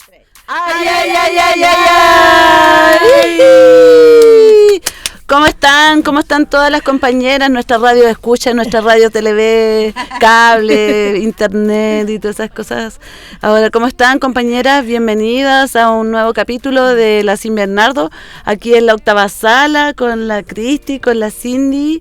3. ¡Ay, ay, ay, ay, ay, ay! ¿Cómo están? ¿Cómo están todas las compañeras? Nuestra radio escucha, nuestra radio TV, cable, internet y todas esas cosas. Ahora, ¿cómo están, compañeras? Bienvenidas a un nuevo capítulo de La Sin Bernardo, aquí en la octava sala, con la Cristi, con la Cindy.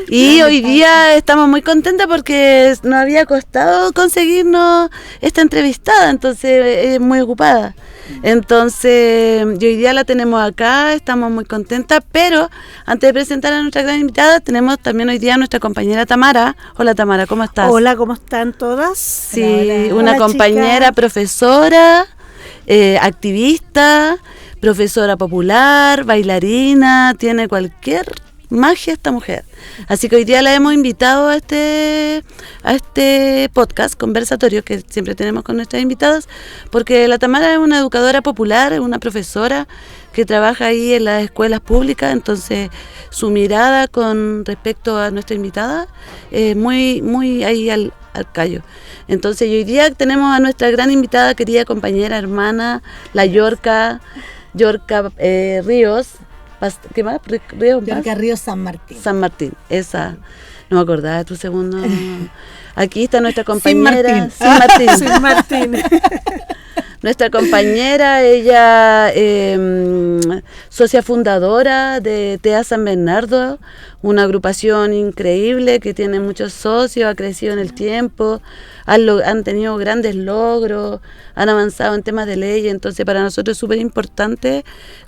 Y hoy día estamos muy contentas porque nos había costado conseguirnos esta entrevistada, entonces es muy ocupada. Entonces, y hoy día la tenemos acá, estamos muy contentas, pero antes de presentar a nuestra gran invitada, tenemos también hoy día a nuestra compañera Tamara. Hola Tamara, ¿cómo estás? Hola, ¿cómo están todas? Sí, hola. Una Hola, compañera, chica. profesora, activista, profesora popular, bailarina, tiene cualquier magia esta mujer. Así que hoy día la hemos invitado a este podcast conversatorio que siempre tenemos con nuestras invitadas, porque la Tamara es una educadora popular, es una profesora que trabaja ahí en las escuelas públicas, entonces su mirada con respecto a nuestra invitada es muy ahí al callo. Entonces hoy día tenemos a nuestra gran invitada, querida compañera, hermana, la Yorka Ríos. ¿Qué más? Ríos San Martín. San Martín, esa. No me acordaba de tu segundo. Aquí está nuestra compañera. Sin Martín. Nuestra compañera, ella socia fundadora de TEA San Bernardo, una agrupación increíble que tiene muchos socios, ha crecido en el tiempo, han tenido grandes logros, han avanzado en temas de ley, entonces para nosotros es súper importante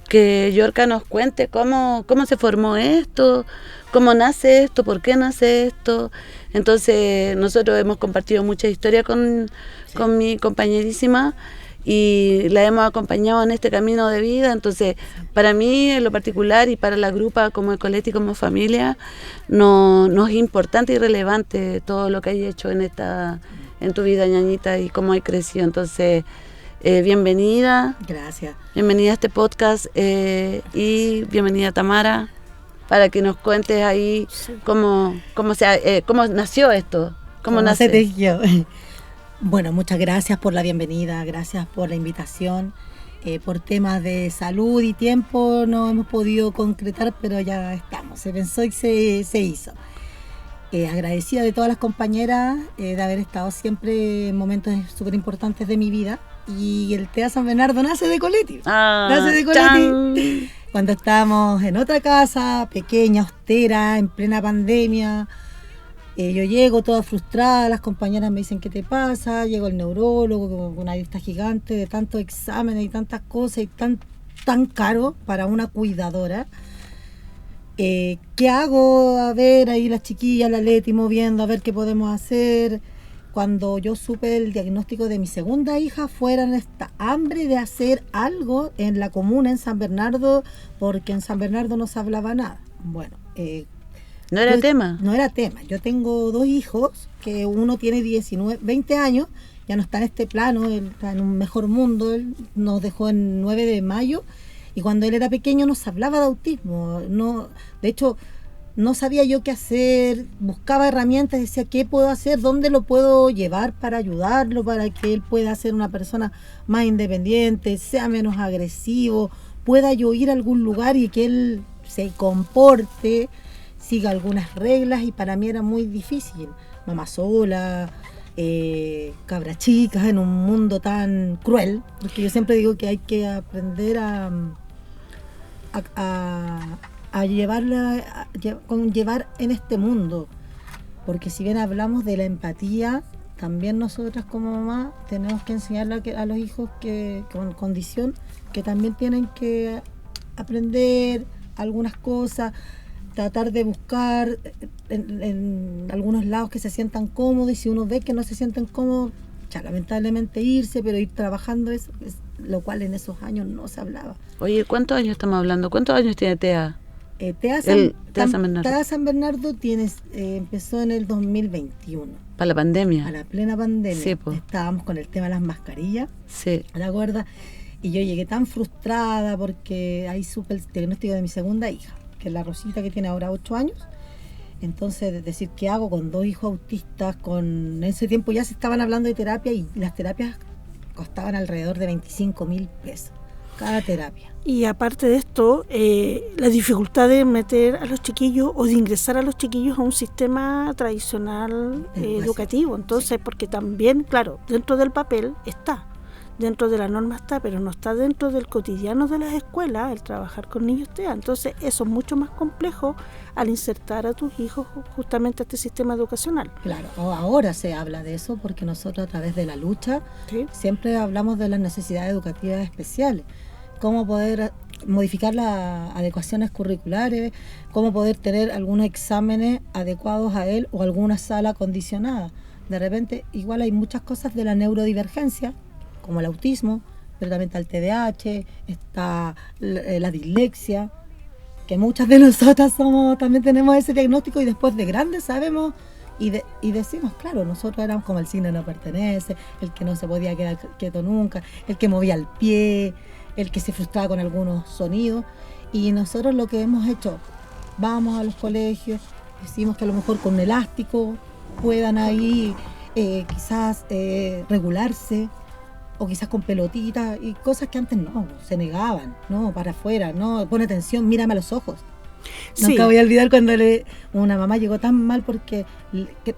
que Yorka nos cuente cómo se formó esto, cómo nace esto, por qué nace esto. Entonces nosotros hemos compartido mucha historia con mi compañerísima y la hemos acompañado en este camino de vida. Entonces para mí en lo particular y para la grupa como Ecoleti, como familia, nos es importante y relevante todo lo que hay hecho en tu vida, ñañita, y cómo hay crecido. Entonces bienvenida. Gracias. Bienvenida a este podcast y bienvenida Tamara, para que nos cuentes ahí cómo nació esto, cómo nace. Se tejió. Bueno, muchas gracias por la bienvenida, gracias por la invitación. Por temas de salud y tiempo no hemos podido concretar, pero ya estamos, se pensó y se hizo. Agradecida de todas las compañeras de haber estado siempre en momentos súper importantes de mi vida. Y el TEA San Bernardo nace de Ecoleti. Nace de Ecoleti. Cuando estábamos en otra casa, pequeña, austera, en plena pandemia. Yo llego toda frustrada, las compañeras me dicen, ¿qué te pasa? Llego al neurólogo con una lista gigante de tantos exámenes y tantas cosas y tan caro para una cuidadora. ¿Qué hago? A ver, ahí las chiquillas, la Leti moviendo, a ver qué podemos hacer. Cuando yo supe el diagnóstico de mi segunda hija, fueran esta hambre de hacer algo en la comuna, en San Bernardo, porque en San Bernardo no se hablaba nada. Bueno, ¿No era tema? No era tema. Yo tengo 2 hijos, que uno tiene 20 años, ya no está en este plano, él está en un mejor mundo, él nos dejó el 9 de mayo, y cuando él era pequeño no se hablaba de autismo. De hecho, no sabía yo qué hacer, buscaba herramientas, decía, ¿qué puedo hacer? ¿Dónde lo puedo llevar para ayudarlo, para que él pueda ser una persona más independiente, sea menos agresivo, pueda yo ir a algún lugar y que él se comporte, siga algunas reglas? Y para mí era muy difícil, mamá sola, cabras chicas en un mundo tan cruel, porque yo siempre digo que hay que aprender a llevar en este mundo, porque si bien hablamos de la empatía, también nosotras como mamá tenemos que enseñarle a los hijos que con condición que también tienen que aprender algunas cosas, tratar de buscar en algunos lados que se sientan cómodos, y si uno ve que no se sienten cómodos, ya lamentablemente irse, pero ir trabajando eso, lo cual en esos años no se hablaba. Oye, ¿cuántos años estamos hablando? ¿Cuántos años tiene TEA? TEA San Bernardo empezó en el 2021. Para la pandemia. A la plena pandemia. Sí, pues. Estábamos con el tema de las mascarillas. Sí. ¿Te acuerdas? Y yo llegué tan frustrada porque ahí supe el diagnóstico de mi segunda hija, que es la Rosita, que tiene ahora 8 años. Entonces, decir, ¿qué hago con 2 hijos autistas? En ese tiempo ya se estaban hablando de terapia, y las terapias costaban alrededor de 25.000 pesos cada terapia. Y aparte de esto, la dificultad de meter a los chiquillos o de ingresar a los chiquillos a un sistema tradicional educativo. Entonces, porque también, claro, dentro del papel está, dentro de la norma está, pero no está dentro del cotidiano de las escuelas el trabajar con niños TEA. Entonces, eso es mucho más complejo al insertar a tus hijos justamente a este sistema educacional. Claro, ahora se habla de eso porque nosotros a través de la lucha siempre hablamos de las necesidades educativas especiales. Cómo poder modificar las adecuaciones curriculares, cómo poder tener algunos exámenes adecuados a él o alguna sala acondicionada. De repente, igual hay muchas cosas de la neurodivergencia, como el autismo, pero también está el TDAH, está la dislexia, que muchas de nosotras también tenemos ese diagnóstico y después de grandes sabemos y decimos, claro, nosotros éramos como el signo no pertenece, el que no se podía quedar quieto nunca, el que movía el pie, el que se frustraba con algunos sonidos, y nosotros lo que hemos hecho, vamos a los colegios, decimos que a lo mejor con un elástico puedan ahí quizás regularse, o quizás con pelotitas y cosas que antes no, se negaban, no, para afuera, no, pone atención, mírame a los ojos. Sí. Nunca voy a olvidar cuando una mamá llegó tan mal porque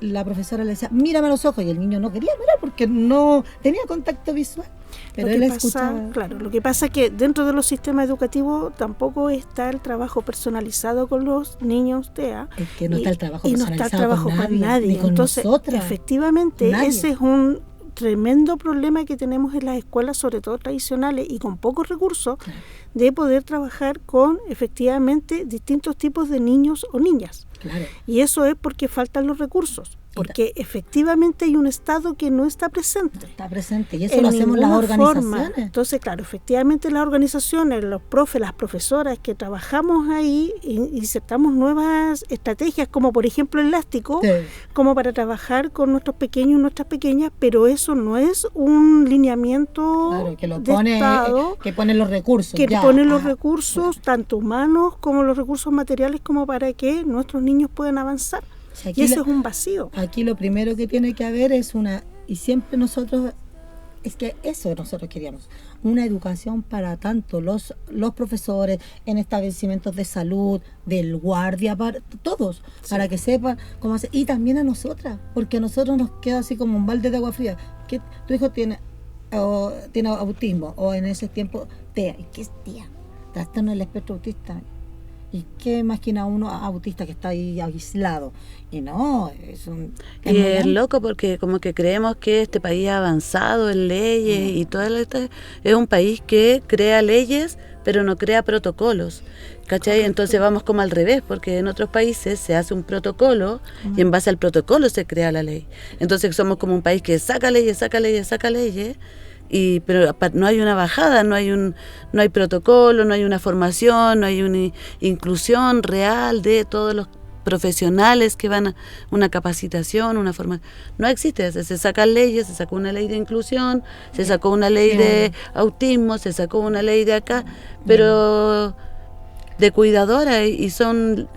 la profesora le decía, mírame a los ojos, y el niño no quería mirar porque no tenía contacto visual. Pero él escuchaba. Claro, lo que pasa es que dentro de los sistemas educativos tampoco está el trabajo personalizado con los niños TEA. Es que no está el trabajo personalizado, no está el trabajo con nadie. Ni con entonces, nosotras. Efectivamente, nadie. Ese es un tremendo problema que tenemos en las escuelas, sobre todo tradicionales y con pocos recursos, de poder trabajar con efectivamente distintos tipos de niños o niñas. Claro. Y eso es porque faltan los recursos, porque efectivamente hay un Estado que no está presente. Está presente, y eso lo hacemos las organizaciones. Forma. Entonces, claro, efectivamente las organizaciones, los profes, las profesoras que trabajamos ahí, insertamos nuevas estrategias, como por ejemplo el elástico, como para trabajar con nuestros pequeños y nuestras pequeñas, pero eso no es un lineamiento que lo de pone, Estado. Que pone los recursos. Que pone los recursos, tanto humanos como los recursos materiales, como para que nuestros niños puedan avanzar. Y eso es un vacío. Aquí lo primero que tiene que haber es y siempre nosotros, es que eso nosotros queríamos, una educación para tanto los profesores en establecimientos de salud, del guardia, para todos, para que sepan cómo hacer, y también a nosotras, porque a nosotros nos queda así como un balde de agua fría, que tu hijo tiene autismo, o en ese tiempo TEA. ¿Y qué es TEA? Trastorno del espectro autista. ¿Y qué imagina uno autista que está ahí aislado? Y no, es loco porque como que creemos que este país ha avanzado en leyes y todo es un país que crea leyes pero no crea protocolos, ¿cachai? Entonces vamos como al revés, porque en otros países se hace un protocolo y en base al protocolo se crea la ley. Entonces somos como un país que saca leyes, pero no hay una bajada, no hay protocolo, no hay una formación, no hay una inclusión real de todos los profesionales que van a una capacitación, una formación. No existe, se sacan leyes, se sacó una ley de inclusión, se sacó una ley de autismo, se sacó una ley de acá, pero de cuidadora, y son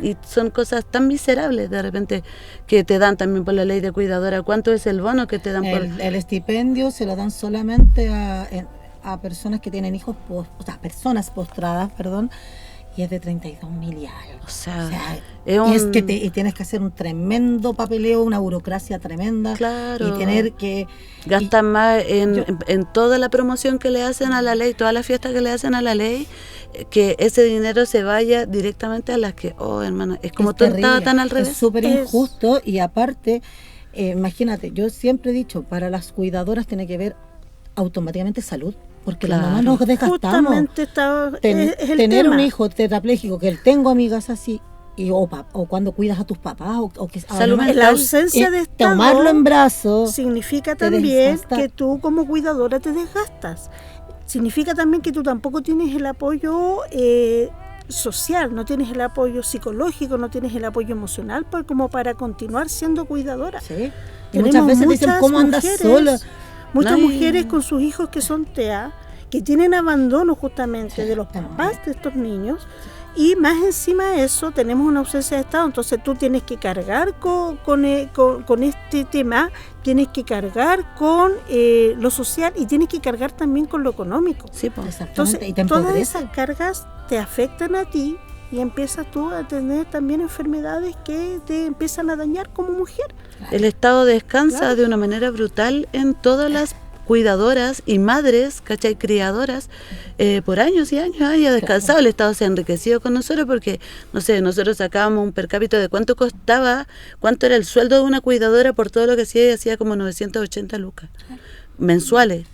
cosas tan miserables de repente que te dan también por la ley de cuidadora. ¿Cuánto es el bono que te dan por el estipendio? Se lo dan solamente a personas que tienen hijos, personas postradas, y es de 32.000 y algo. O sea es que y tienes que hacer un tremendo papeleo, una burocracia tremenda. Claro. Y tener que gastan más en toda la promoción que le hacen a la ley, todas las fiestas que le hacen a la ley, que ese dinero se vaya directamente a las que, hermano, es como todo estaba tan al revés. Es súper injusto, y aparte, imagínate, yo siempre he dicho, para las cuidadoras tiene que ver automáticamente salud. Porque las mamás nos desgastamos. Tener un hijo tetrapléjico, que tengo amigas así, o cuando cuidas a tus papás, o que salud mental, la ausencia de Estado, tomarlo en brazos significa también que tú como cuidadora te desgastas. Significa también que tú tampoco tienes el apoyo social, no tienes el apoyo psicológico, no tienes el apoyo emocional como para continuar siendo cuidadora. Sí. Y muchas veces dicen, ¿cómo andas sola? Muchas mujeres con sus hijos que son TEA, que tienen abandono justamente de los papás de estos niños, Y más encima de eso tenemos una ausencia de Estado, entonces tú tienes que cargar con este tema, tienes que cargar con lo social y tienes que cargar también con lo económico. Sí, pues. Entonces y te todas empobrece. esas cargas te afectan a ti y empiezas tú a tener también enfermedades que te empiezan a dañar como mujer. El Estado descansa Claro. de una manera brutal en todas las cuidadoras y madres, ¿cachai? Criadoras, por años y años ha descansado. El Estado se ha enriquecido con nosotros porque, no sé, nosotros sacábamos un per cápita de cuánto costaba, cuánto era el sueldo de una cuidadora por todo lo que hacía, y hacía como 980 lucas mensuales.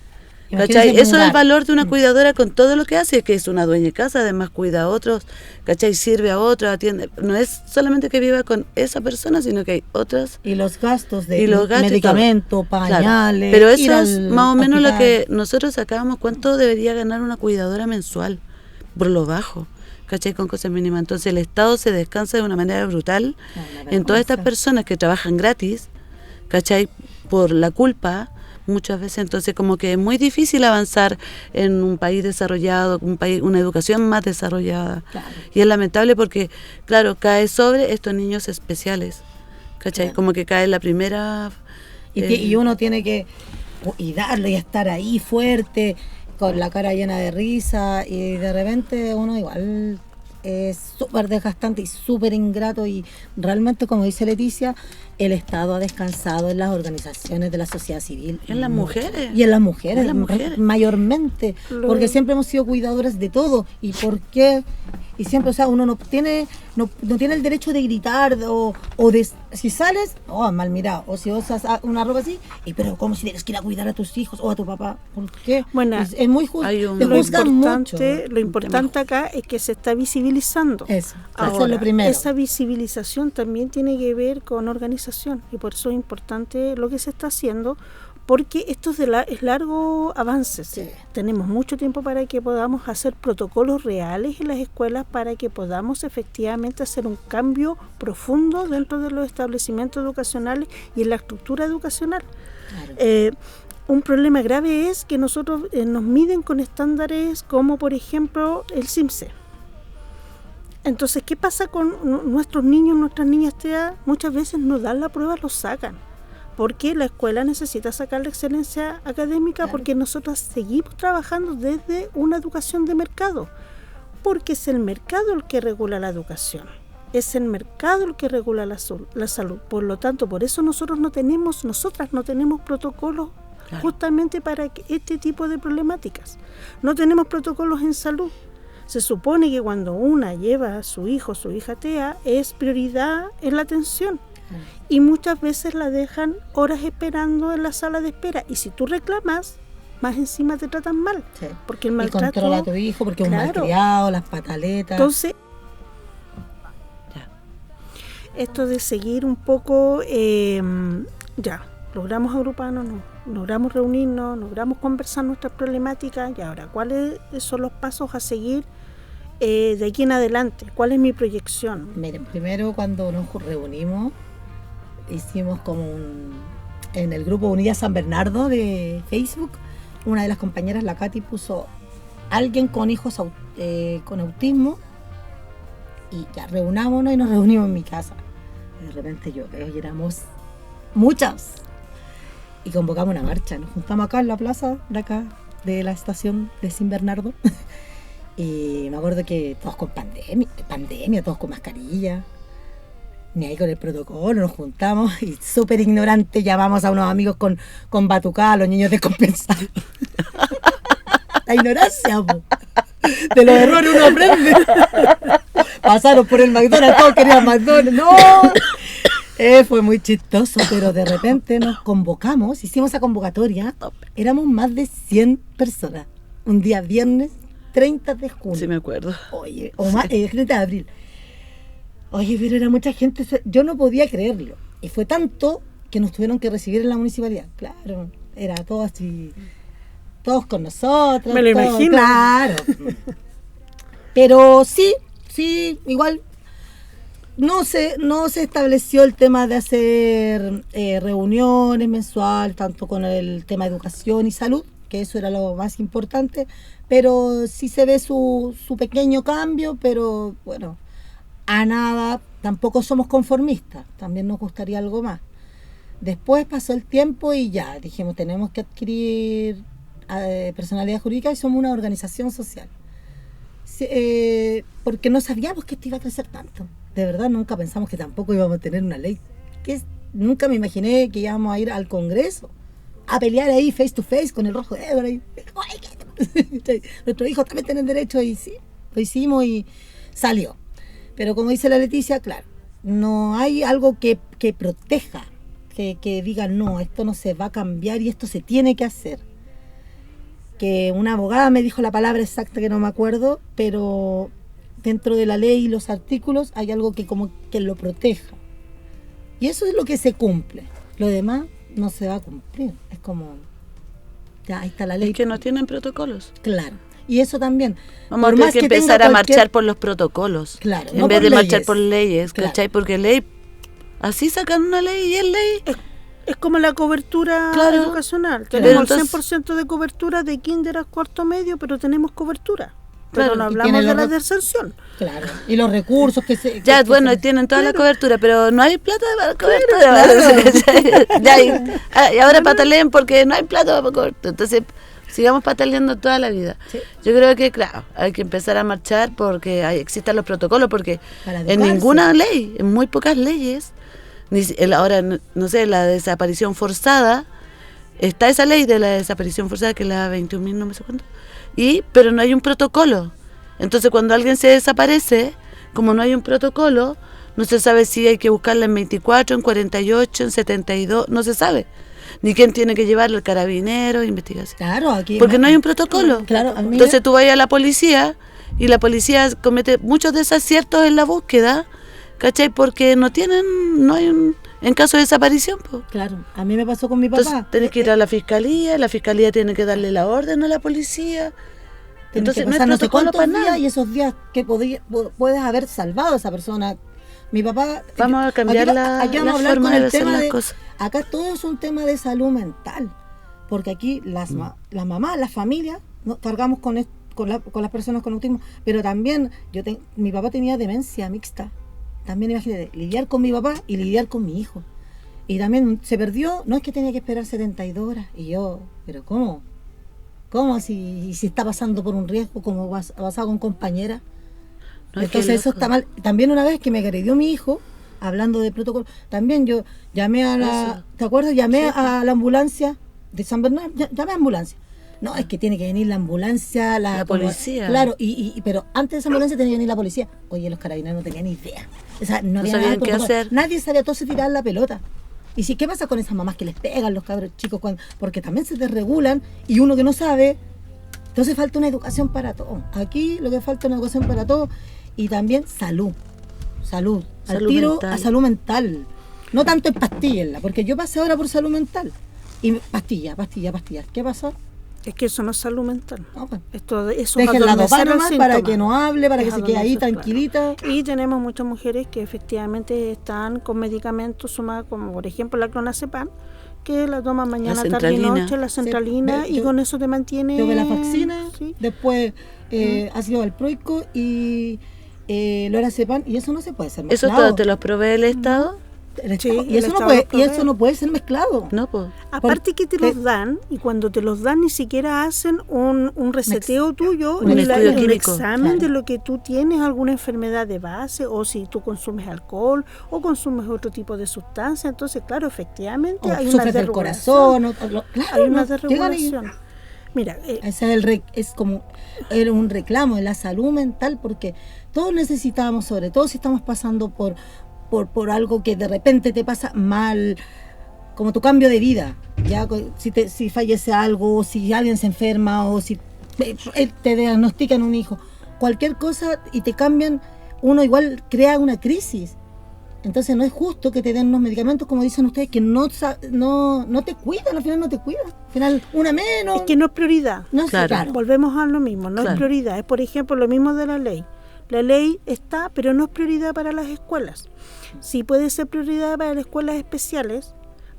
¿Cachai? Imagínense Eso es el mudar. valor de una cuidadora con todo lo que hace, que es una dueña de casa, además cuida a otros, ¿cachai? Sirve a otros, atiende. No es solamente que viva con esa persona, sino que hay otras. Y los gastos de Y los gastos y medicamentos, Claro. pañales. Pero ir eso es al más o menos lo hospital. que nosotros sacábamos, cuánto debería ganar una cuidadora mensual, por lo bajo, ¿cachai? Con cosas mínimas. Entonces el Estado se descansa de una manera brutal en todas estas personas que trabajan gratis, ¿cachai? Por la culpa, muchas veces. Entonces como que es muy difícil avanzar en un país desarrollado, un país, una educación más desarrollada. Claro. Y es lamentable porque, claro, cae sobre estos niños especiales, ¿cachai? Claro. Como que cae la primera... Y uno tiene que darle y estar ahí fuerte, con la cara llena de risa, y de repente uno igual es súper desgastante y súper ingrato, y realmente, como dice Leticia, el Estado ha descansado en las organizaciones de la sociedad civil. En las mujeres. Y en las mujeres, En las mujeres. mayormente, porque siempre hemos sido cuidadoras de todo. ¿Y por qué? Y siempre, o sea, uno no tiene el derecho de gritar o de, si sales, mal mirado, o si usas una ropa así, pero como si tienes que ir a cuidar a tus hijos o a tu papá. ¿Por qué? Bueno, es muy justo. hay un- Te Lo juzgan mucho. importante acá es que se está visibilizando. Eso es Ahora, lo primero. esa visibilización también tiene que ver con organización, y por eso es importante lo que se está haciendo, porque esto es largo avance. Sí. Tenemos mucho tiempo para que podamos hacer protocolos reales en las escuelas, para que podamos efectivamente hacer un cambio profundo dentro de los establecimientos educacionales y en la estructura educacional. Claro. Un problema grave es que nosotros nos miden con estándares como, por ejemplo, el CIMSE. Entonces, ¿qué pasa con nuestros niños, nuestras niñas TEA? Muchas veces no dan la prueba, lo sacan, porque la escuela necesita sacar la excelencia académica, Claro. porque nosotros seguimos trabajando desde una educación de mercado, porque es el mercado el que regula la educación, es el mercado el que regula la salud. Por lo tanto, por eso nosotras no tenemos protocolos. Claro. Justamente para este tipo de problemáticas. No tenemos protocolos en salud. Se supone que cuando una lleva a su hijo o su hija TEA es prioridad en la atención. Y muchas veces la dejan horas esperando en la sala de espera. Y si tú reclamas, más encima te tratan mal. Sí. Porque el Y maltrato... controla a tu hijo porque es un Claro. malcriado, las pataletas. Entonces, Ya. esto de seguir un poco, ya, logramos agruparnos, logramos reunirnos, logramos conversar nuestras problemáticas, y ahora, ¿cuáles son los pasos a seguir de aquí en adelante? ¿Cuál es mi proyección? Miren, primero cuando nos reunimos, hicimos como en el grupo Unidad San Bernardo de Facebook, una de las compañeras, la Katy, puso alguien con hijos con autismo, y ya reunámonos, y nos reunimos en mi casa. Y de repente yo veo y éramos muchas, y convocamos una marcha. Nos juntamos acá en la plaza de acá, de la estación de San Bernardo. Y me acuerdo que todos con pandemia, todos con mascarilla, ni ahí con el protocolo, nos juntamos y súper ignorante llamamos a unos amigos con batucada, a los niños descompensados. La ignorancia, po. De los errores uno aprende. Pasaron por el McDonald's, todos querían McDonald's. No, fue muy chistoso, pero de repente nos convocamos, hicimos esa convocatoria, éramos más de 100 personas, un día viernes 30 de junio. Sí, me acuerdo. Oye, o más, 30 de abril. Oye, pero era mucha gente, yo no podía creerlo. Y fue tanto que nos tuvieron que recibir en la municipalidad. Claro, era todo así, todos con nosotros. Me lo todo, imagino. Claro. Pero sí, igual no se estableció el tema de hacer reuniones mensuales, tanto con el tema de educación y salud, que eso era lo más importante, pero sí se ve su pequeño cambio, pero bueno, a nada, tampoco somos conformistas, también nos gustaría algo más. Después pasó el tiempo y ya, dijimos, tenemos que adquirir personalidad jurídica y somos una organización social. Porque no sabíamos que esto iba a crecer tanto. De verdad, nunca pensamos que tampoco íbamos a tener una ley. Nunca me imaginé que íbamos a ir al Congreso a pelear ahí face to face con el Rojo de Évora. Nuestros hijos también tienen derecho y sí, lo hicimos y salió. Pero como dice la Leticia, claro, no hay algo que proteja, que diga no, esto no se va a cambiar y esto se tiene que hacer. Que una abogada me dijo la palabra exacta que no me acuerdo, pero dentro de la ley y los artículos hay algo que como que lo proteja. Y eso es lo que se cumple. Lo demás no se va a cumplir. Es como, ya ahí está la ley. Es que no tienen protocolos. Claro. Y eso también. Vamos a tener que empezar a marchar por los protocolos. Claro. En vez de marchar por leyes, claro. ¿cachai? Porque ley, así sacan una ley y es ley. Es como la cobertura educacional. Pero Tenemos entonces, 100% de cobertura de kinder a cuarto medio, pero tenemos cobertura. Claro, pero no hablamos de la deserción. Claro. Y los recursos que se... Ya, bueno, tienen toda la cobertura, pero no hay plata para cobertura. Y ahora pataleen porque no hay plata para cobertura. Entonces, sigamos pataleando toda la vida. Sí. Yo creo que, claro, hay que empezar a marchar porque existan los protocolos, porque en ninguna ley, en muy pocas leyes, ahora, no sé, la desaparición forzada, está esa ley de la desaparición forzada, que es la 21.000, no me sé cuánto, pero no hay un protocolo. Entonces, cuando alguien se desaparece, como no hay un protocolo, no se sabe si hay que buscarla en 24, en 48, en 72, no se sabe. Ni quién tiene que llevarle al carabinero, investigación. Claro, aquí. Porque no hay un protocolo. Claro, entonces tú vas a la policía y la policía comete muchos desaciertos en la búsqueda, ¿cachai? Porque no hay en caso de desaparición, pues. Claro, a mí me pasó con mi papá. Entonces tenés que ir a la fiscalía tiene que darle la orden a la policía. Entonces no hay protocolo para nada. Y esos días que puedes haber salvado a esa persona. Mi papá... Vamos a cambiar la forma de hacer las cosas. Acá todo es un tema de salud mental. Porque aquí las mamás, las familias, cargamos con las personas con autismo. Pero también, mi papá tenía demencia mixta. También imagínate, lidiar con mi papá y lidiar con mi hijo. Y también se perdió, no es que tenía que esperar 72 horas. Y yo, ¿pero cómo? ¿Cómo si está pasando por un riesgo como ha pasado con compañeras? No, entonces eso está mal. También una vez que me agredió mi hijo, hablando de protocolo, también yo llamé a la... ¿Te acuerdas? Llamé a la ambulancia de San Bernardo, llamé a ambulancia. No, es que tiene que venir la ambulancia, la policía. Claro, pero antes de esa ambulancia tenía que venir la policía. Oye, los carabineros no tenían ni idea. O sea, no había sabían qué hacer. Nadie sabía, todos se tiraban la pelota. Y si, ¿qué pasa con esas mamás que les pegan los cabros chicos? Porque también se desregulan y uno que no sabe. Entonces falta una educación para todos. Aquí lo que falta es una educación para todos y también salud. Al tiro mental. A salud mental. No tanto en pastillas, porque yo pasé ahora por salud mental. Y pastillas. ¿Qué pasó? Es que eso no es salud mental. No, pues. Eso dejen la dopa nomás para que no hable, para que se quede ahí tranquilita. Claro. Y tenemos muchas mujeres que efectivamente están con medicamentos sumados, como por ejemplo la clonazepam, que la toman mañana, tarde y noche, la centralina, y con eso te mantiene... Yo la vaccina, ¿sí? Después ácido valproico y lorazepam, y eso no se puede hacer mezclado. ¿Eso todo te lo provee el Estado? Sí, y eso no puede ser mezclado. No, pues. Aparte que te los dan, y cuando te los dan ni siquiera hacen un reseteo tuyo, un examen de lo que tú tienes, alguna enfermedad de base, o si tú consumes alcohol, o consumes otro tipo de sustancia. Entonces, claro, efectivamente hay una desregulación. Hay una desregulación. Mira, ese es como un reclamo de la salud mental, porque todos necesitamos, sobre todo si estamos pasando por algo que de repente te pasa mal, como tu cambio de vida, ya si fallece algo, si alguien se enferma, o si te diagnostican un hijo, cualquier cosa y te cambian, uno igual crea una crisis. Entonces no es justo que te den unos medicamentos, como dicen ustedes, que no te cuidan, al final no te cuidan, al final una menos. Es que no es prioridad. No, claro. Volvemos a lo mismo, no es prioridad. Es, por ejemplo, lo mismo de la ley. La ley está, pero no es prioridad para las escuelas. Sí puede ser prioridad para las escuelas especiales,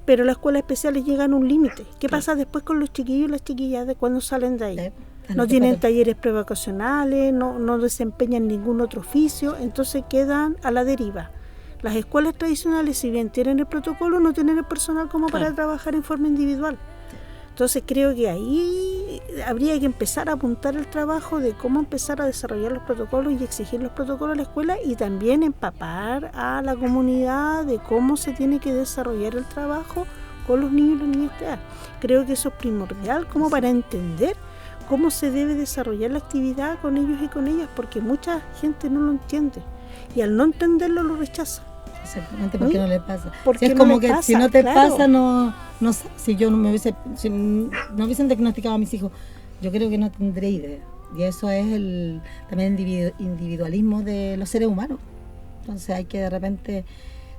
pero las escuelas especiales llegan a un límite. ¿Qué pasa después con los chiquillos y las chiquillas de cuando salen de ahí? No tienen talleres prevocacionales, no desempeñan ningún otro oficio, entonces quedan a la deriva. Las escuelas tradicionales, si bien tienen el protocolo, no tienen el personal como para trabajar en forma individual. Entonces creo que ahí habría que empezar a apuntar el trabajo de cómo empezar a desarrollar los protocolos y exigir los protocolos a la escuela, y también empapar a la comunidad de cómo se tiene que desarrollar el trabajo con los niños y las niñas de edad. Creo que eso es primordial como para entender cómo se debe desarrollar la actividad con ellos y con ellas, porque mucha gente no lo entiende y al no entenderlo lo rechaza. Exactamente, porque no le pasa. Porque es no como le que pasa, si no te claro. pasa, no si yo no me hubiese, si no hubiesen diagnosticado a mis hijos, yo creo que no tendré idea. Y eso es también el individualismo de los seres humanos. Entonces hay que de repente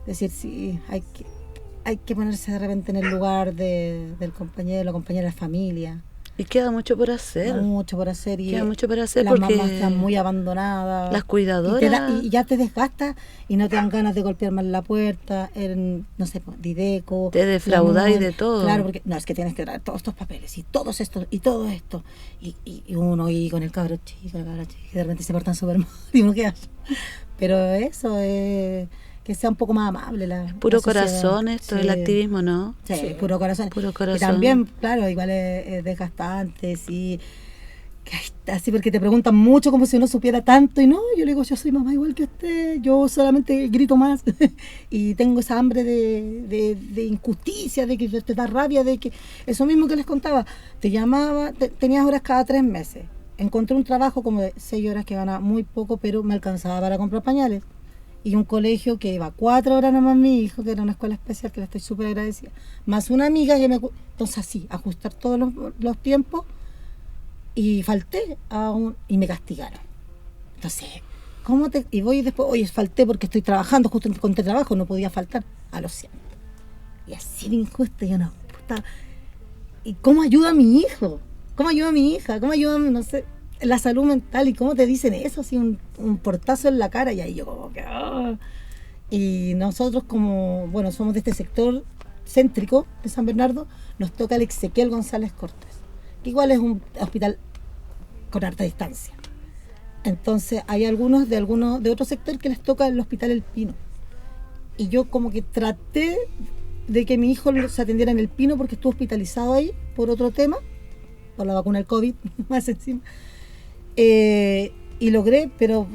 decir, sí, hay que ponerse de repente en el lugar del compañero, la compañera de la familia. Y queda mucho por hacer. Mucho por hacer. Y queda mucho por hacer las porque mamás están muy abandonadas. Las cuidadoras. Y ya te desgastas y no te dan ganas de golpear más la puerta, no sé, Dideco. Te defraudas y de todo. Claro, porque no, es que tienes que traer todos estos papeles y todos estos y todo esto. Y uno y con el cabro chico, la cabra chica, y de repente se portan súper mal y uno queda. Pero eso es... que sea un poco más amable puro la sociedad. corazón esto, Sí. el activismo, ¿no? Sí, puro corazón. Puro corazón. Y también, claro, igual es desgastante, sí. Así porque te preguntan mucho como si uno supiera tanto y no, yo le digo, yo soy mamá igual que usted, yo solamente grito más y tengo esa hambre de injusticia, de que te da rabia, de que eso mismo que les contaba, te llamaba, tenías horas cada 3 meses, encontré un trabajo como de 6 horas que ganaba muy poco, pero me alcanzaba para comprar pañales. Y un colegio que iba 4 horas nomás mi hijo, que era una escuela especial, que le estoy súper agradecida. Más una amiga que entonces así, ajustar todos los tiempos, y falté y me castigaron. Entonces, y voy después, oye, falté porque estoy trabajando, justo encontré trabajo, no podía faltar, a los 100. Y así de injusto, yo no, puta. ¿Y cómo ayuda a mi hijo? ¿Cómo ayuda a mi hija? ¿Cómo ayuda, no sé, la salud mental? ¿Y cómo te dicen eso? Así un portazo en la cara, y ahí yo como que... Y nosotros como, bueno, somos de este sector céntrico de San Bernardo, nos toca el Ezequiel González Cortés, que igual es un hospital con harta distancia. Entonces hay algunos de otro sector que les toca el Hospital El Pino. Y yo como que traté de que mi hijo se atendiera en El Pino porque estuvo hospitalizado ahí por otro tema, por la vacuna del COVID, más encima. Y logré, pero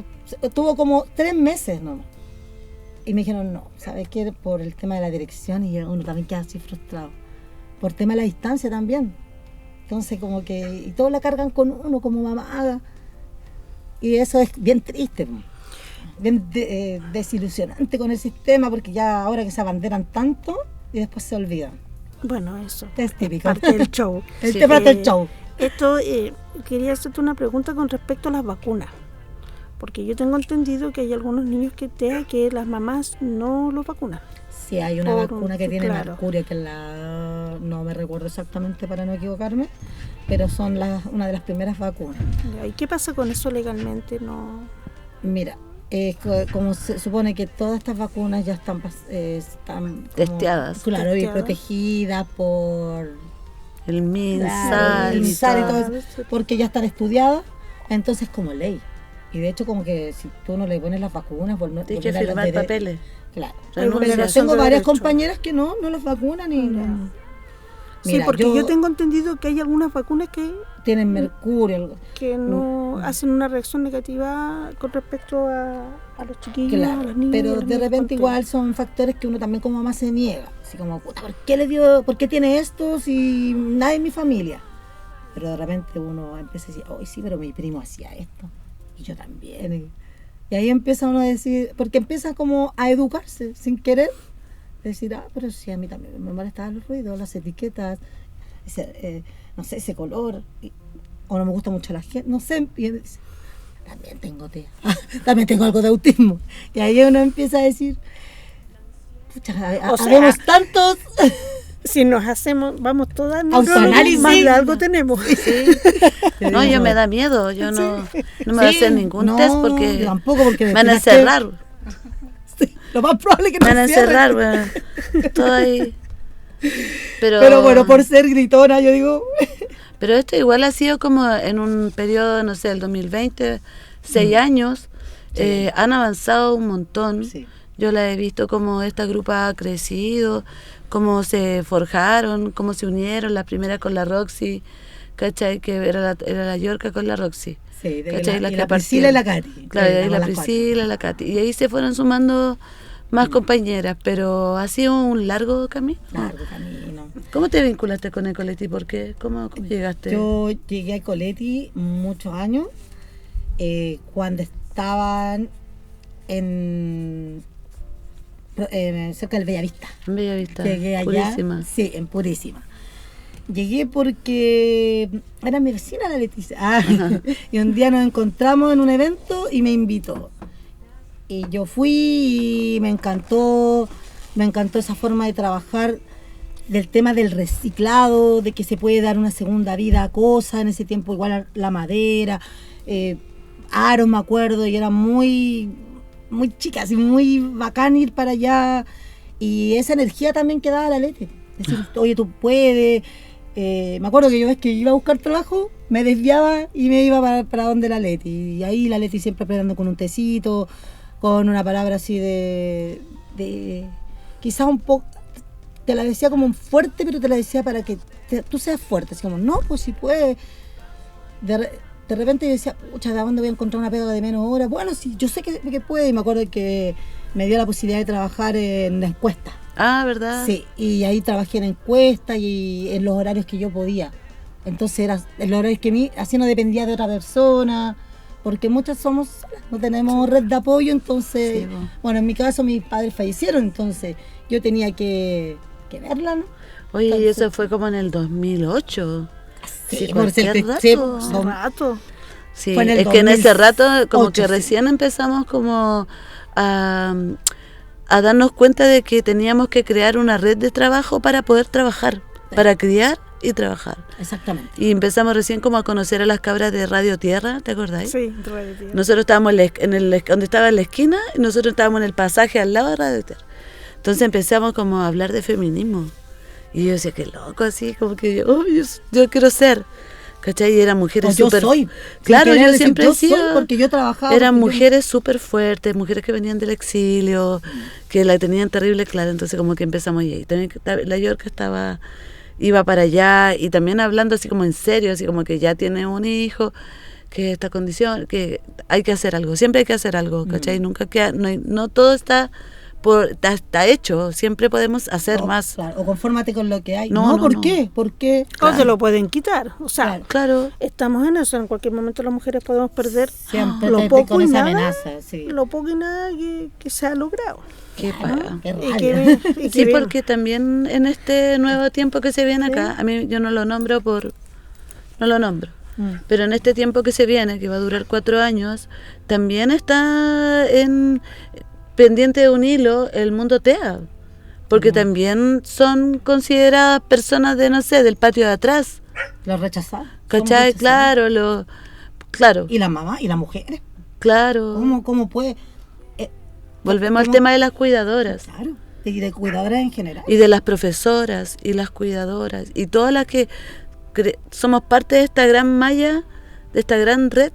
tuvo como 3 meses nomás. Y me dijeron, no, ¿sabes qué? Por el tema de la dirección, y uno también queda así frustrado. Por tema de la distancia también. Entonces como que, y todos la cargan con uno como mamá. Y eso es bien triste, bien desilusionante con el sistema, porque ya ahora que se abanderan tanto y después se olvidan. Bueno, eso Es típico. parte del show. Parte del show. Esto, quería hacerte una pregunta con respecto a las vacunas, porque yo tengo entendido que hay algunos niños que las mamás no los vacunan. Sí, hay una vacuna que tiene claro. mercurio, que no me recuerdo exactamente para no equivocarme, pero son una de las primeras vacunas. ¿Y qué pasa con eso legalmente? No. Mira, como se supone que todas estas vacunas ya están testeadas. Claro, y protegidas por el MinSal, y todo eso, porque ya están estudiadas, entonces como ley. Y de hecho como que si tú no le pones las vacunas, tienes que firmar papeles. Claro. Pero tengo varias compañeras que no las vacunan y no. Mira, sí, porque yo tengo entendido que hay algunas vacunas que tienen mercurio, que no hacen una reacción negativa con respecto a los chiquillos, claro, a los niños. pero de repente igual son factores que uno también como mamá se niega, así como, puta, ¿por qué tiene esto si nadie en mi familia? Pero de repente uno empieza a decir, oh, sí, pero mi primo hacía esto y yo también, y ahí empieza uno a decir, porque empieza como a educarse sin querer, decir, pero sí, a mí también me molestaban los ruidos, las etiquetas, no sé, ese color, o no me gusta mucho la gente, no sé, y dice, también tengo TEA, también tengo algo de autismo, y ahí uno empieza a decir, pucha, habemos tantos. Si nos hacemos, vamos todas, autoanálisis, más de algo tenemos. Sí. No, yo me da miedo, yo no me voy a hacer ningún test porque tampoco, porque me van a encerrar. Sí, lo más probable que me van a encerrar, bueno, todo ahí. Pero bueno, por ser gritona, yo digo... Pero esto igual ha sido como en un periodo, no sé, el 2020, 6 años, han avanzado un montón. Sí. Yo la he visto como esta grupa ha crecido, cómo se forjaron, cómo se unieron, las primeras con la Roxy, ¿cachai? Que era la Yorka con la Roxy. Sí, de ¿cachai? la Priscila y la Katy. Claro, y ahí la Priscila y la Katy. Y ahí se fueron sumando más compañeras, pero ha sido un largo camino. Largo camino. ¿Cómo te vinculaste con Ecoletti? ¿Por qué? ¿Cómo llegaste? Yo llegué a Ecoletti muchos años, cuando estaban cerca del Bellavista. En Bellavista. Llegué allá. Purísima. Sí, en Purísima. Llegué porque era mi vecina la Leticia. Y un día nos encontramos en un evento y me invitó. Y yo fui y me encantó esa forma de trabajar, del tema del reciclado, de que se puede dar una segunda vida a cosas, en ese tiempo igual la madera, aros me acuerdo, y era muy chica, así muy bacán ir para allá, y esa energía también que daba la Leti, decir, oye, tú puedes. Me acuerdo que yo que iba a buscar trabajo, me desviaba y me iba para donde la Leti, y ahí la Leti siempre esperando con un tecito, con una palabra así de quizás un poco, te la decía como fuerte, pero te la decía para que tú seas fuerte, así como, no, pues si puedes. De repente yo decía, pucha, ¿de dónde voy a encontrar una pega de menos horas? Bueno, sí, yo sé que puede, y me acuerdo que me dio la posibilidad de trabajar en la encuesta. Ah, ¿verdad? Sí, y ahí trabajé en encuesta y en los horarios que yo podía. Entonces era en los horarios que así no dependía de otra persona, porque muchas no tenemos red de apoyo, entonces, Sí, bueno, en mi caso mis padres fallecieron, entonces yo tenía que verla, ¿no? Oye, y Entonces, eso fue como en el 2008. Sí, por por qué sí, rato. Hace rato. Sí, Fue en el es que en ese rato como 2008, que sí. recién empezamos como a darnos cuenta de que teníamos que crear una red de trabajo para poder trabajar, para criar y trabajar. Exactamente. Y empezamos recién como a conocer a las cabras de Radio Tierra, ¿te acordáis? Sí, Radio Tierra. Nosotros estábamos donde estaba en la esquina y nosotros estábamos en el pasaje al lado de Radio Tierra. Entonces empezamos como a hablar de feminismo. Y yo decía, qué loco, así, como que yo quiero ser. ¿Cachai? Y eran mujeres Yo súper... soy. Claro, Sin querer yo decir, siempre yo decía... soy porque yo trabajaba. Eran porque yo- mujeres súper fuertes, mujeres que venían del exilio, que la tenían terrible clara, entonces como que empezamos y ahí. También la Yorka iba para allá, y también hablando así como en serio, así como que ya tiene un hijo, que esta condición, que hay que hacer algo, siempre hay que hacer algo, ¿cachai? Nunca queda, no todo está hecho, siempre podemos hacer más. Claro, o confórmate con lo que hay. No, ¿Por no. qué? ¿Por qué? O te lo pueden quitar. O sea, Claro. Claro, estamos en eso. En cualquier momento las mujeres podemos perder Siempre lo te- poco con y esa nada, amenaza, sí. lo poco y nada que se ha logrado. qué Claro, paga. qué Y rabia. que Sí, bien. porque también en este nuevo tiempo que se viene acá, a mí yo no lo nombro, pero en este tiempo que se viene, que va a durar 4 años, también está pendiente de un hilo el mundo TEA, porque también son consideradas personas de, no sé, del patio de atrás, Los rechazados. ¿cachai? Somos rechazados. Claro, Y las mamás y las mujeres. claro. ¿Cómo puede? Volvemos al cómo- tema de las cuidadoras. Claro. De cuidadoras en general. Y de las profesoras y las cuidadoras y todas las que somos parte de esta gran malla, de esta gran red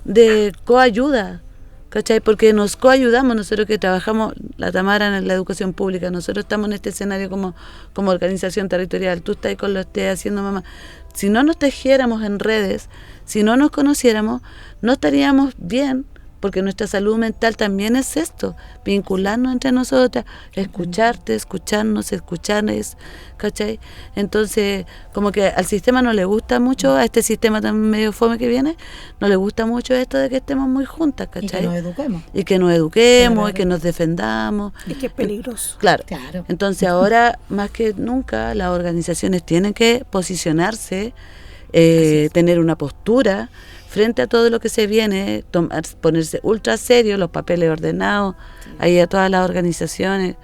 de coayuda, ¿cachai? Porque nos coayudamos nosotros que trabajamos, la Tamara en la educación pública, nosotros estamos en este escenario como organización territorial, tú estás con lo estés haciendo mamá. Si no nos tejiéramos en redes, si no nos conociéramos, no estaríamos bien, porque nuestra salud mental también es esto, vincularnos entre nosotras, escucharte, escucharnos, ¿cachai? Entonces, como que al sistema no le gusta mucho, a este sistema tan medio fome que viene, no le gusta mucho esto de que estemos muy juntas, Y que ¿cachai? nos eduquemos. Y que nos eduquemos, Claro. y que nos defendamos. Es que es peligroso. Claro. Claro. Entonces ahora, más que nunca, las organizaciones tienen que posicionarse, tener una postura frente a todo lo que se viene, ponerse ultra serio, los papeles ordenados, ahí a todas las organizaciones,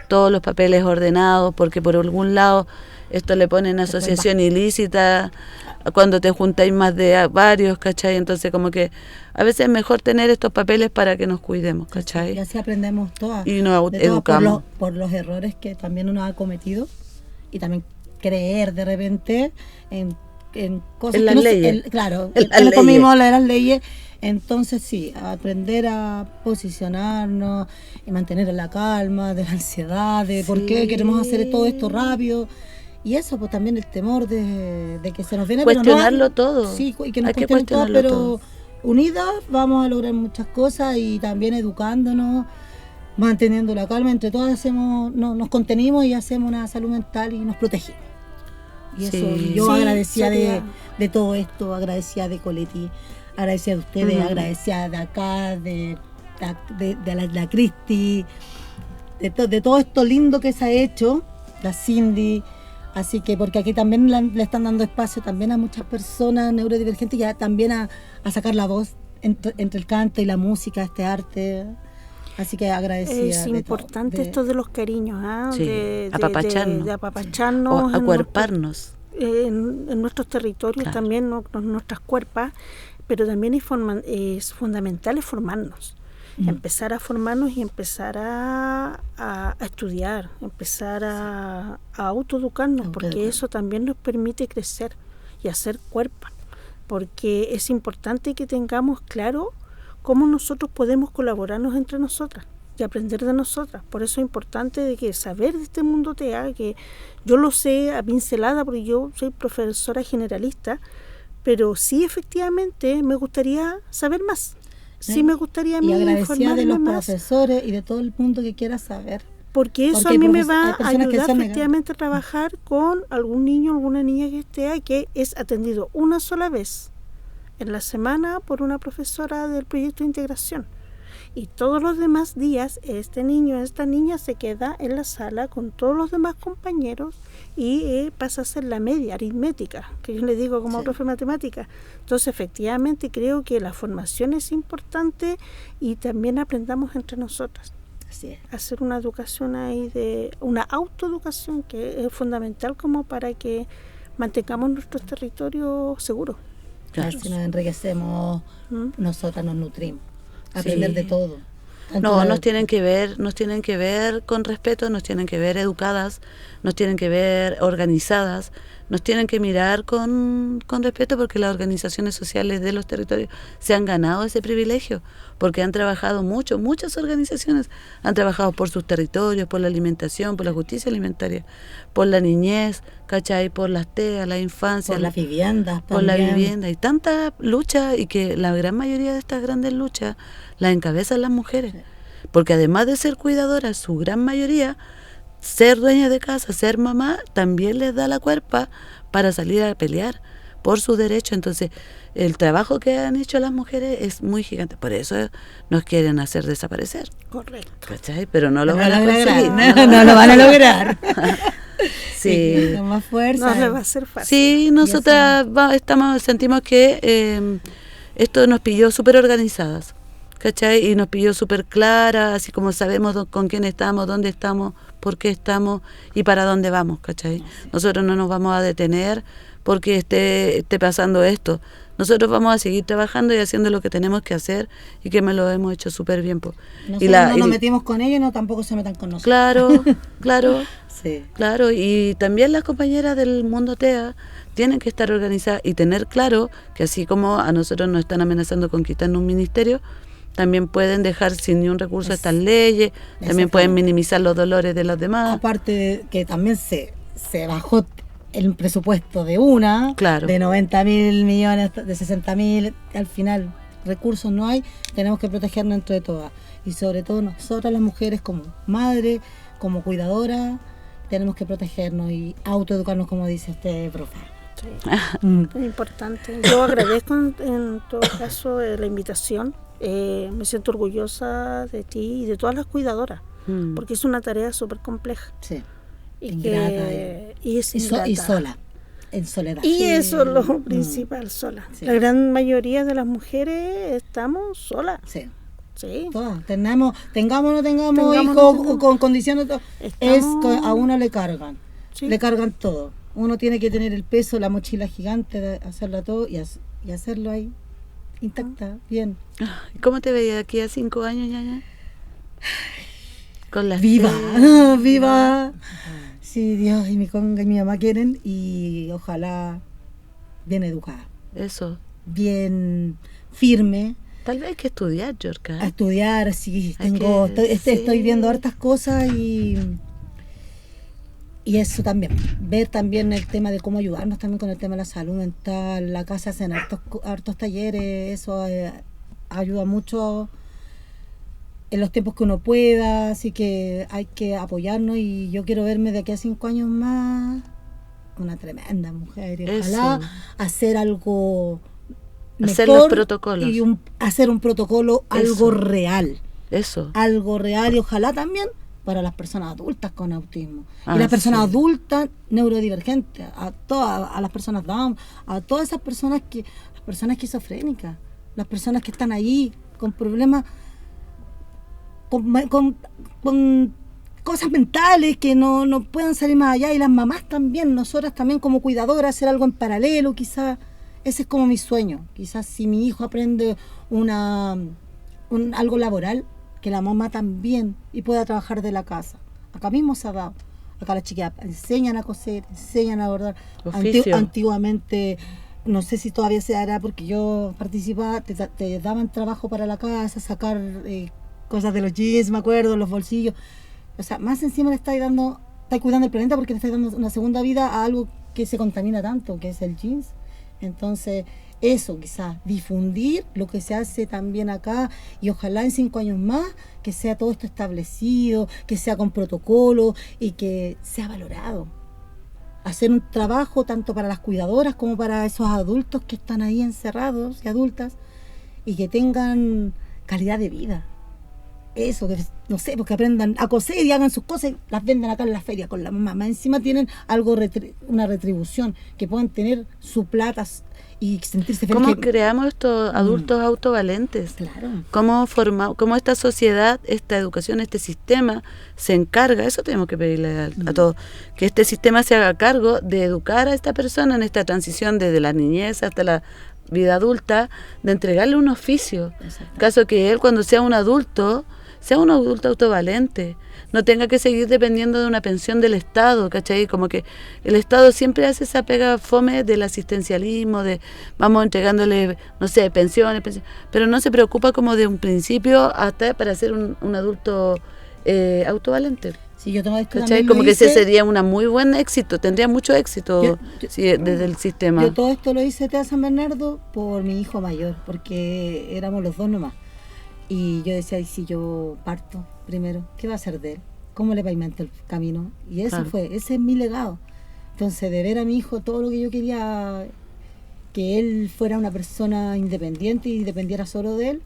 todos los papeles ordenados, porque por algún lado esto le ponen asociación ilícita cuando te juntáis más de varios, ¿cachai? Entonces como que a veces es mejor tener estos papeles para que nos cuidemos, Y ¿cachai? así aprendemos todas. Y nos de todas educamos. por los errores que también uno ha cometido. y también creer de repente en cosas en las leyes. Claro, en lo mismo de las leyes. Entonces sí, aprender a posicionarnos y mantener la calma de la ansiedad, de por qué queremos hacer todo esto rápido. Y eso, pues también el temor de que se nos viene... Cuestionarlo todo. Sí, y que nos cuestionen todo, pero unidas vamos a lograr muchas cosas y también educándonos, manteniendo la calma. Entre todas nos contenimos y hacemos una salud mental y nos protegimos. Y eso, yo agradecía de todo esto, agradecía de Coletti, agradecida de ustedes, agradecida de acá, de la Cristi, de todo esto lindo que se ha hecho, la Cindy. Así que, porque aquí también le están dando espacio también a muchas personas neurodivergentes, y también a sacar la voz entre el canto y la música, este arte. Así que agradecida. Es importante esto de los cariños, de apapacharnos, o acuerparnos. En nuestros territorios, también nuestras cuerpas, pero también es fundamental formarnos. Empezar a formarnos y empezar a estudiar, empezar a autoeducarnos, porque eso también nos permite crecer y hacer cuerpo, porque es importante que tengamos claro cómo nosotros podemos colaborarnos entre nosotras y aprender de nosotras. Por eso es importante de que saber de este mundo TEA, que yo lo sé a pincelada porque yo soy profesora generalista, pero sí efectivamente me gustaría saber más. Sí me gustaría a mí agradecida de los más, profesores y de todo el mundo que quiera saber. Porque eso a mí me va a ayudar efectivamente a trabajar con algún niño, alguna niña que esté ahí, que es atendido una sola vez en la semana por una profesora del proyecto de integración. Y todos los demás días este niño, esta niña se queda en la sala con todos los demás compañeros y pasa a ser la media aritmética, que yo le digo como profe de matemática. Entonces efectivamente creo que la formación es importante y también aprendamos entre nosotras. Así es. Hacer una educación ahí, una autoeducación que es fundamental como para que mantengamos nuestros territorios seguros. Claro. Si nos enriquecemos, nosotras nos nutrimos. Aprender de todo. Nos tienen que ver con respeto, nos tienen que ver educadas, nos tienen que ver organizadas, nos tienen que mirar con respeto, porque las organizaciones sociales de los territorios se han ganado ese privilegio, porque han trabajado muchas organizaciones han trabajado por sus territorios, por la alimentación, por la justicia alimentaria, por la niñez, ¿cachai? Por las TEA, la infancia, por las viviendas también. Por la vivienda, y tantas luchas, y que la gran mayoría de estas grandes luchas las encabezan las mujeres, porque además de ser cuidadoras, su gran mayoría, ser dueña de casa, ser mamá, también les da la cuerpa para salir a pelear por sus derechos. Entonces, el trabajo que han hecho las mujeres es muy gigante. Por eso nos quieren hacer desaparecer. Correcto. ¿Cachai? Pero no lo van a conseguir. No lo van a lograr. Sí. Con más fuerza. No le va a ser fácil. Sí, nosotras sentimos que esto nos pilló súper organizadas, ¿cachai? Y nos pilló súper claras, así como sabemos con quién estamos, dónde estamos, por qué estamos y para dónde vamos, ¿cachai? Nosotros no nos vamos a detener porque esté pasando esto. Nosotros vamos a seguir trabajando y haciendo lo que tenemos que hacer, y que me lo hemos hecho súper bien. Nosotros no nos metimos con ellos, no tampoco se metan con nosotros. Claro. Sí. Claro, y también las compañeras del mundo TEA tienen que estar organizadas y tener claro que así como a nosotros nos están amenazando con quitarnos un ministerio, también pueden dejar sin ni un recurso estas leyes, también pueden minimizar los dolores de los demás. Aparte de que también se bajó el presupuesto de de 90.000 millones, de 60.000, al final recursos no hay, tenemos que protegernos entre todas, y sobre todo nosotras las mujeres como madres, como cuidadoras, tenemos que protegernos y autoeducarnos, como dice usted, profe. Sí, es importante. Yo agradezco en todo caso la invitación. Me siento orgullosa de ti y de todas las cuidadoras, porque es una tarea súper compleja. Sí. Y es ingrata. Y sola, en soledad. Y eso es lo principal, sola. Sí. La gran mayoría de las mujeres estamos solas. Sí. Sí. Todas. Tengamos o no tengamos hijos con condiciones, a uno le cargan. Sí. Le cargan todo. Uno tiene que tener el peso, la mochila gigante de hacerla todo y hacerlo ahí intacta, bien. ¿Cómo te veías aquí a 5 años, ñaña? Con las viva. si Dios y mi conga y mi mamá quieren, y ojalá bien educada, Eso. bien firme, Tal vez hay que estudiar, Yorka. a estudiar, sí, Hay tengo, que- estoy sí. viendo hartas cosas y eso también, ver también el tema de cómo ayudarnos también con el tema de la salud mental. La casa hacen hartos talleres, eso ayuda mucho en los tiempos que uno pueda, así que hay que apoyarnos y yo quiero verme de aquí a 5 años más una tremenda mujer y ojalá Eso. hacer algo Hacer mejor los protocolos. y hacer un protocolo algo Eso. real Eso. y ojalá también para las personas adultas con autismo Ah, y las personas sí. adultas neurodivergentes, a todas, a las personas Down, a todas esas personas las personas esquizofrénicas, las personas que están ahí con problemas, con cosas mentales que no puedan salir más allá, y las mamás también, nosotras también como cuidadoras, hacer algo en paralelo, quizás ese es como mi sueño. Quizás si mi hijo aprende algo laboral, que la mamá también y pueda trabajar de la casa. Acá mismo se ha dado. Acá las chiquillas enseñan a coser, enseñan a bordar. Oficio. Antiguamente, no sé si todavía se hará, porque yo participaba, te daban trabajo para la casa, sacar cosas de los jeans, me acuerdo, los bolsillos. O sea, más encima le estáis cuidando el planeta, porque le estáis dando una segunda vida a algo que se contamina tanto, que es el jeans. Entonces, eso quizás, difundir lo que se hace también acá, y ojalá en 5 años más que sea todo esto establecido, que sea con protocolo y que sea valorado. Hacer un trabajo tanto para las cuidadoras como para esos adultos que están ahí encerrados y adultas, y que tengan calidad de vida. Eso, que no sé, porque aprendan a coser y hagan sus cosas y las venden acá en la feria con la mamá. Más encima tienen algo, una retribución, que puedan tener su plata y sentirse felices. ¿Cómo creamos estos adultos autovalentes? Claro. ¿Cómo esta sociedad, esta educación, este sistema se encarga? Eso tenemos que pedirle a todos, que este sistema se haga cargo de educar a esta persona en esta transición desde la niñez hasta la vida adulta, de entregarle un oficio. Caso que él, cuando sea un adulto autovalente, no tenga que seguir dependiendo de una pensión del Estado, ¿cachai? Como que el Estado siempre hace esa pega fome del asistencialismo, de vamos entregándole, no sé, pensiones, pero no se preocupa como de un principio hasta para ser un adulto autovalente. Sí, yo todo esto ¿Cachai? también Como lo que ese hice. sería un muy buen éxito, tendría mucho éxito desde el sistema. Yo todo esto lo hice TEA San Bernardo por mi hijo mayor, porque éramos los dos nomás. Y yo decía, ¿y si yo parto primero? ¿Qué va a hacer de él? ¿Cómo le pavimento el camino? Y eso Claro. ese es mi legado. Entonces, de ver a mi hijo todo lo que yo quería, que él fuera una persona independiente y dependiera solo de él,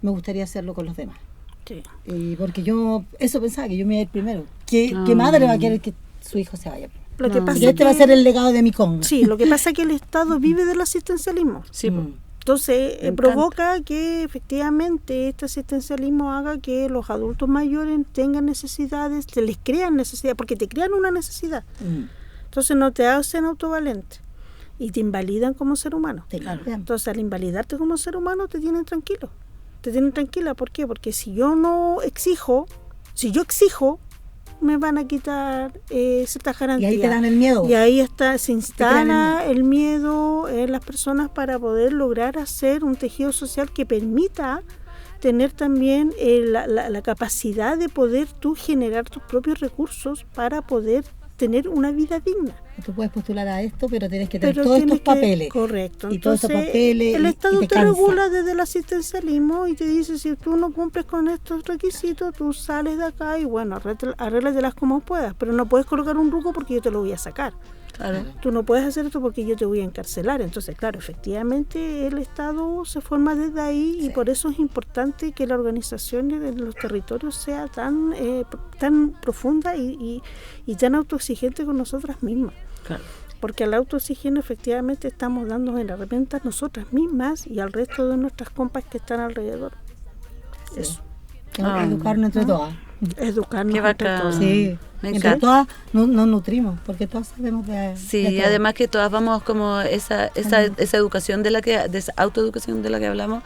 me gustaría hacerlo con los demás. Sí. Y porque yo eso pensaba, que yo me iba a ir primero. ¿Qué madre va a querer que su hijo se vaya? Lo que No. pasa Y este que, va a ser el legado de mi conga. sí, lo que pasa es que el Estado vive del asistencialismo. Sí, po. Entonces Me encanta. provoca que efectivamente este asistencialismo haga que los adultos mayores tengan necesidades, se les crean necesidades, porque te crean una necesidad. Entonces no te hacen autovalente y te invalidan como ser humano. Entonces al invalidarte como ser humano te tienen tranquilo. Te tienen tranquila, ¿por qué? Porque si yo exijo, me van a quitar ciertas Y garantías. ahí te dan el miedo. Y ahí se crean instala el miedo en las personas para poder lograr hacer un tejido social que permita tener también la capacidad de poder tú generar tus propios recursos para poder tener una vida digna. Tú puedes postular a esto, pero tienes que tener Pero todos tienes estos que- papeles. Correcto. Y todos estos Entonces, papeles. el y Estado te te cansa. regula desde el asistencialismo y te dice, si tú no cumples con estos requisitos, tú sales de acá y bueno, arréglatelas como puedas, pero no puedes colocar un ruco porque yo te lo voy a sacar. Claro. Tú no puedes hacer esto porque yo te voy a encarcelar. Entonces, claro, efectivamente el Estado se forma desde ahí y por eso es importante que la organización en los territorios sea tan profunda y tan autoexigente con nosotras mismas. Claro. Porque al autoexigirnos efectivamente estamos dando herramientas nosotras mismas y al resto de nuestras compas que están alrededor. Eso, Tenemos que educarnos entre todas. educarnos Qué entre bacán. todos. Sí. Me Entre encanta. todas nos nutrimos, porque todas sabemos de Sí, de y todo. además que todas vamos como esa educación de esa autoeducación de la que hablamos,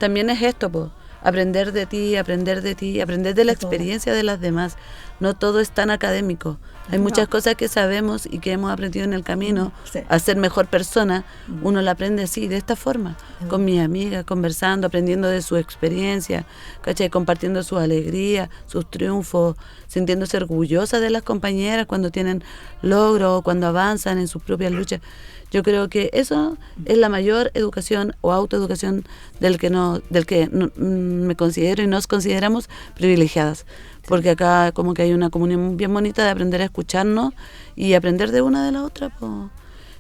también es esto, po, aprender de ti, aprender de la De todo. experiencia de las demás. No todo es tan académico. Hay muchas cosas que sabemos y que hemos aprendido en el camino Sí. a ser mejor persona. Uno la aprende así, de esta forma, con mis amigas, conversando, aprendiendo de su experiencia, ¿cachai? Compartiendo sus alegrías, sus triunfos, sintiéndose orgullosa de las compañeras cuando tienen logros, cuando avanzan en sus propias luchas. Yo creo que eso es la mayor educación o autoeducación del que me considero y nos consideramos privilegiadas. Porque acá como que hay una comunión bien bonita de aprender a escucharnos y aprender de una de la otra. Po.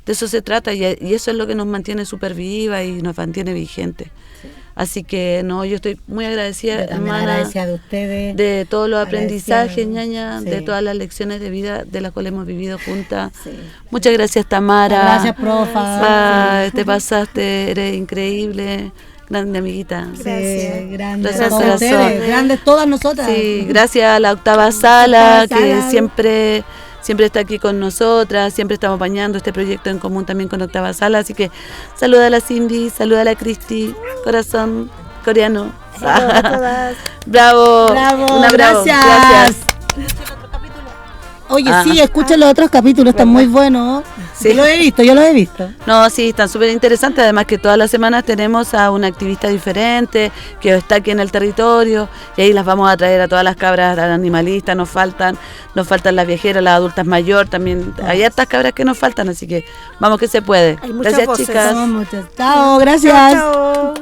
De eso se trata y eso es lo que nos mantiene súper viva y nos mantiene vigente. Sí. Así que yo estoy muy agradecida, hermana, agradecida de ustedes, de todos los aprendizajes, ñaña, sí. de todas las lecciones de vida de las cuales hemos vivido juntas. Sí. Muchas gracias, Tamara. Gracias, profa. Te pasaste, eres increíble. Grande amiguita. Gracias. Grandes gracias, todos ustedes, grandes todas nosotras. Sí, gracias a la octava sala, que siempre está aquí con nosotras, siempre estamos apañando este proyecto en común también con octava sala, así que saluda a la Cindy, saluda a la Cristi, corazón coreano. Bravo. Bravo, Un abrazo. Gracias. Oye, sí, escuchen los otros capítulos, están muy buenos. Sí. Yo los he visto. No, sí, están súper interesantes. Además que todas las semanas tenemos a una activista diferente que está aquí en el territorio y ahí las vamos a traer a todas las cabras animalistas. Nos faltan las viejeras, las adultas mayores también. Hay hartas cabras que nos faltan, así que vamos que se puede. Hay muchas gracias, voces. chicas. Chao, gracias. Chao.